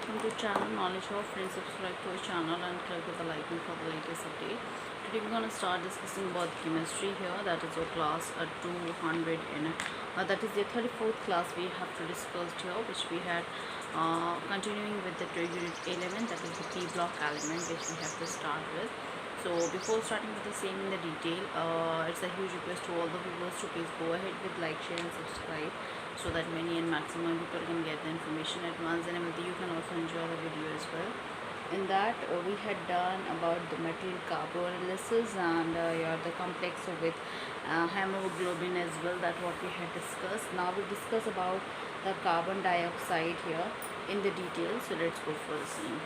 welcome to channel Knowledge of. Friends, subscribe to our channel and click the like button for the latest update. Today we're gonna start discussing about chemistry here. That is your class 200 in that is the 34th class we have to discuss here, which we had continuing with the unit 11, that is the P block element, which we have to start with. So before starting with the same in the detail, it's a huge request to all the viewers to please go ahead with like, share and subscribe, so that many and maximum people can get the information at once, and you can also enjoy the video as well. In that we had done about the metal carbo analysis and the complex with hemoglobin as well, that what we had discussed. Now we discuss about the carbon dioxide here in the details. So let's go for the same.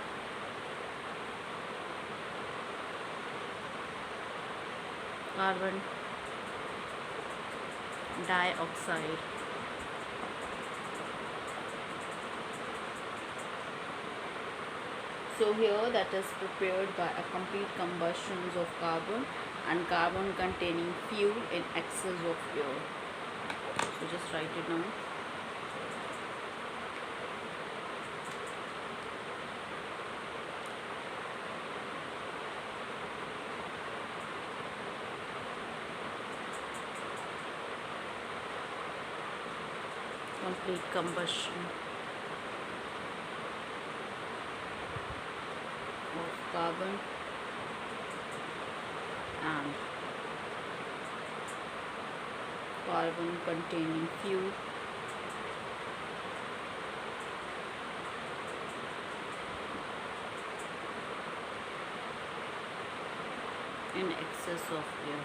Carbon dioxide. So here that is prepared by a complete combustions of carbon and carbon containing fuel in excess of air. So just write it down. Complete combustion of carbon and carbon containing fuel in excess of air.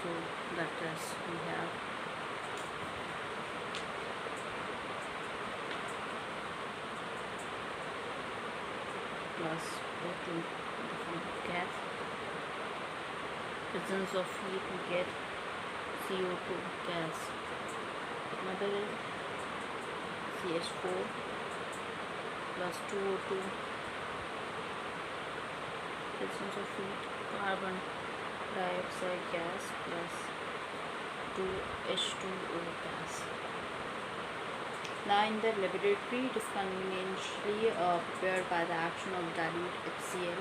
So that is we have plus O2 gas. Presence of heat, we get CO2 gas. Another is CH4 plus 2O2. Presence of heat, carbon dioxide gas plus 2H2O gas. Now in the laboratory, it is conveniently prepared by the action of dilute HCl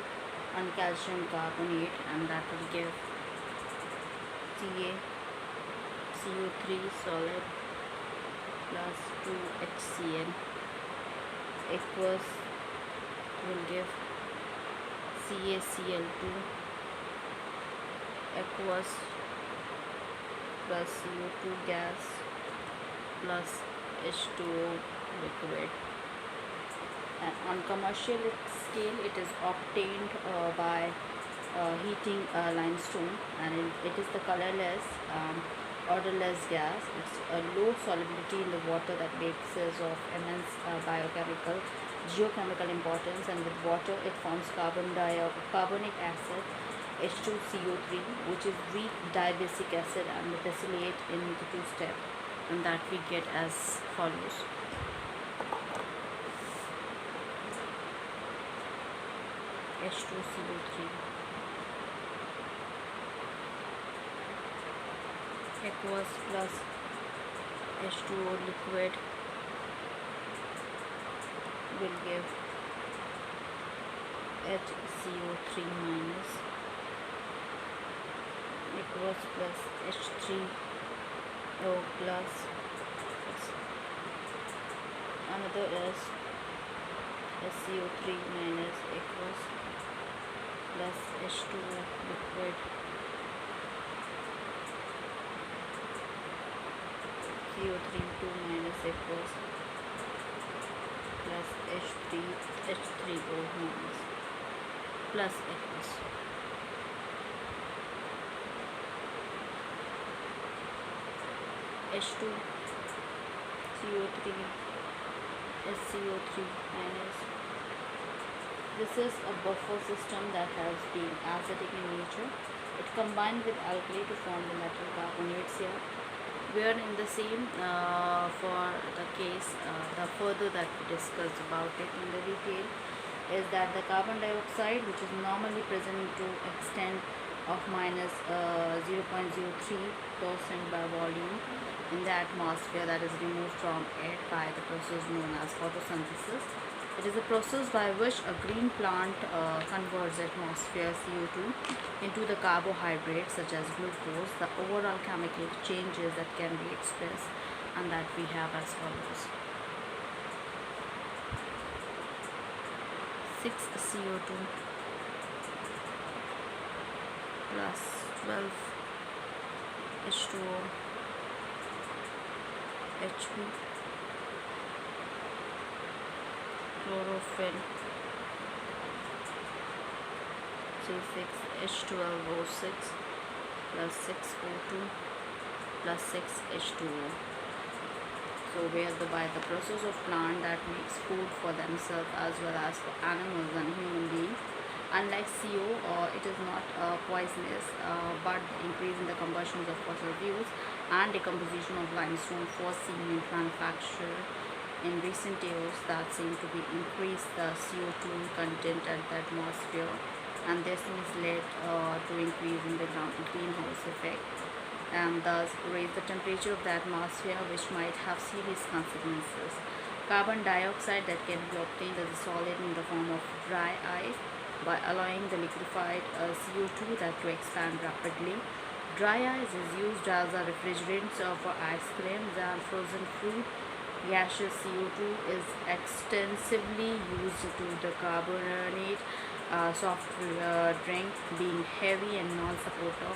and calcium carbonate, and that will give CO3 solid plus 2HCl. Aqueous will give CaCl2 aqueous plus CO2 gas plus H2O liquid. And on commercial scale, it is obtained by heating limestone, and it is the colorless odorless gas. It's a low solubility in the water that makes it of immense biochemical geochemical importance, and with water it forms carbonic acid H2CO3, which is weak dibasic acid, and distillate in the two step, and that we get as follows. H2CO3 aqueous plus H2O liquid will give HCO3 minus aqueous plus H3O plus. Another is SCO3 minus aqueous plus H2O liquid CO3 minus aqueous plus H3O minus plus aqueous. H2 CO3 SCO3 minus. This is a buffer system that has been acidic in nature. It combined with alkali to form the metal carbonates here. We are in the same for the case, the further that we discussed about it in the detail is that the carbon dioxide, which is normally present to extent of minus 0.03% by volume, in the atmosphere that is removed from it by the process known as photosynthesis. It is a process by which a green plant converts atmosphere CO2 into the carbohydrates such as glucose. The overall chemical changes that can be expressed and that we have as follows: 6 CO2 plus 12 H2O Hb, chlorophyll C6H12O6 plus 6O2 plus 6H2O. So where by the process of plant that makes food for themselves as well as for animals and human beings. Unlike CO, it is not poisonous, but the increase in the combustions of fossil fuels and decomposition of limestone for cement manufacture in recent years that seem to be increased the CO2 content at the atmosphere, and this has led to increase in the greenhouse effect and thus raise the temperature of the atmosphere, which might have serious consequences. Carbon dioxide that can be obtained as a solid in the form of dry ice by allowing the liquefied CO2 that to expand rapidly. Dry ice is used as a refrigerant for ice creams and frozen fruit. Gaseous CO2 is extensively used to the carbonate soft drink, being heavy and non-supportive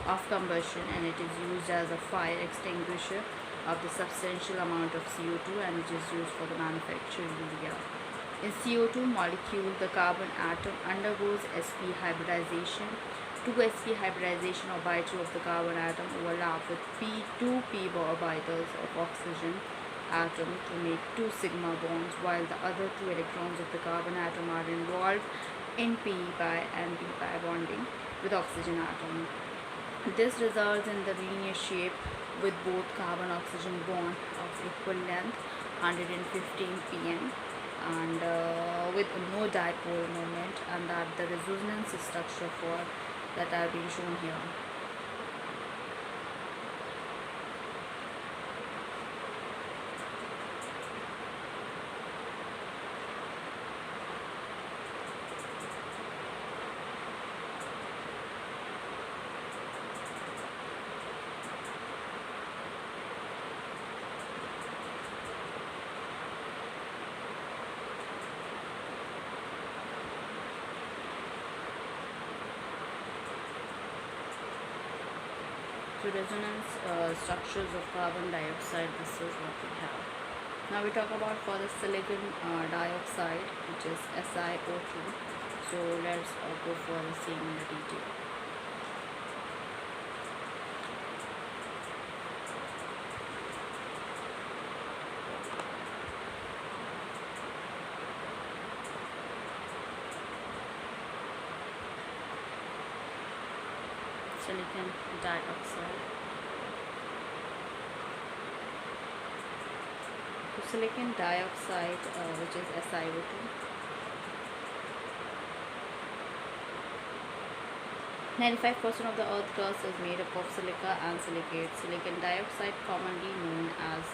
of combustion, and it is used as a fire extinguisher of the substantial amount of CO2, and it is used for the manufacture urea. In CO2 molecule, the carbon atom undergoes sp hybridization. 2sp hybridization or by 2 of the carbon atom overlap with two p orbitals of oxygen atom to make 2 sigma bonds, while the other 2 electrons of the carbon atom are involved in p pi and p pi bonding with oxygen atom. This results in the linear shape with both carbon-oxygen bond of equal length, 115 pm, and with no dipole moment, and that the resonance structure for that are being shown here. So resonance structures of carbon dioxide, this is what we have. Now we talk about for the silicon dioxide, which is SiO2. So let's go for the same in the detail. Silicon dioxide. So silicon dioxide, which is SiO2. 95% of the Earth crust is made up of silica and silicates. Silicon dioxide, commonly known as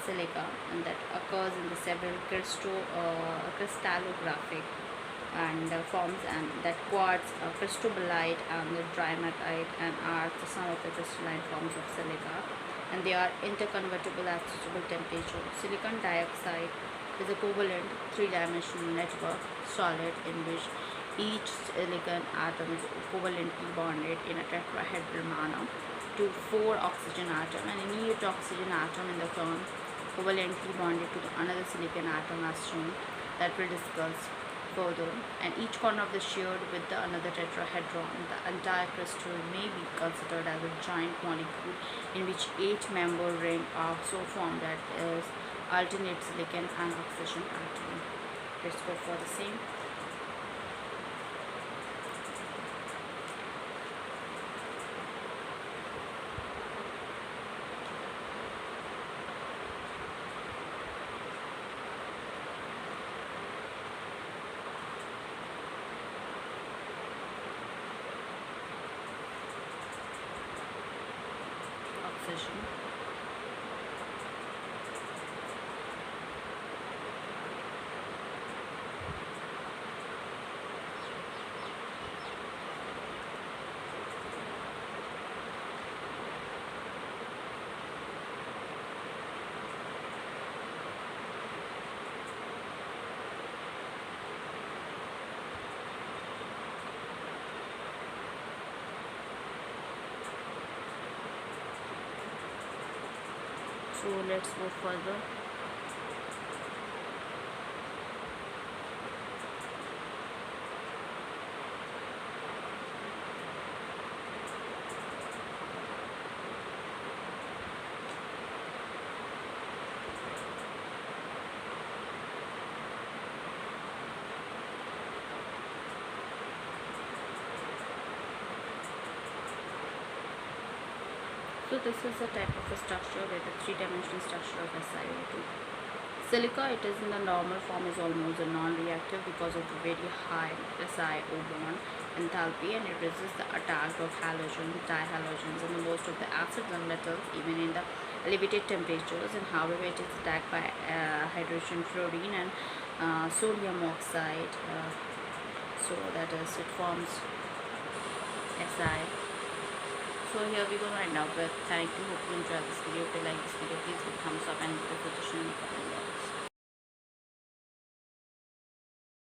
silica, and that occurs in the several crystallographic and forms, and that quartz, cristobalite, and the drymatite, and are some of the crystalline forms of silica, and they are interconvertible at suitable temperature. Silicon dioxide is a covalent three-dimensional network solid in which each silicon atom is covalently bonded in a tetrahedral manner to 4 oxygen atoms, and in each oxygen atom in the term covalently bonded to another silicon atom as shown, that will discuss further, and each corner of the shared with the another tetrahedron. The entire crystal may be considered as a giant molecule in which 8-member ring are so formed that is alternate silicon and oxygen atom. Let's go for the same. oxidation. So let's go further. So this is a type of a structure with a three-dimensional structure of SiO2. Silica, it is in the normal form, is almost a non-reactive because of the very high SiO bond enthalpy, and it resists the attack of halogens, dihalogens, and most of the acids and metals even in the elevated temperatures. And however, it is attacked by hydrogen fluorine and sodium oxide. So that is, it forms Si. So here we go right now, but thank you. Hope you enjoyed this video. If you like this video, please give a thumbs up and give a suggestion in the comment box.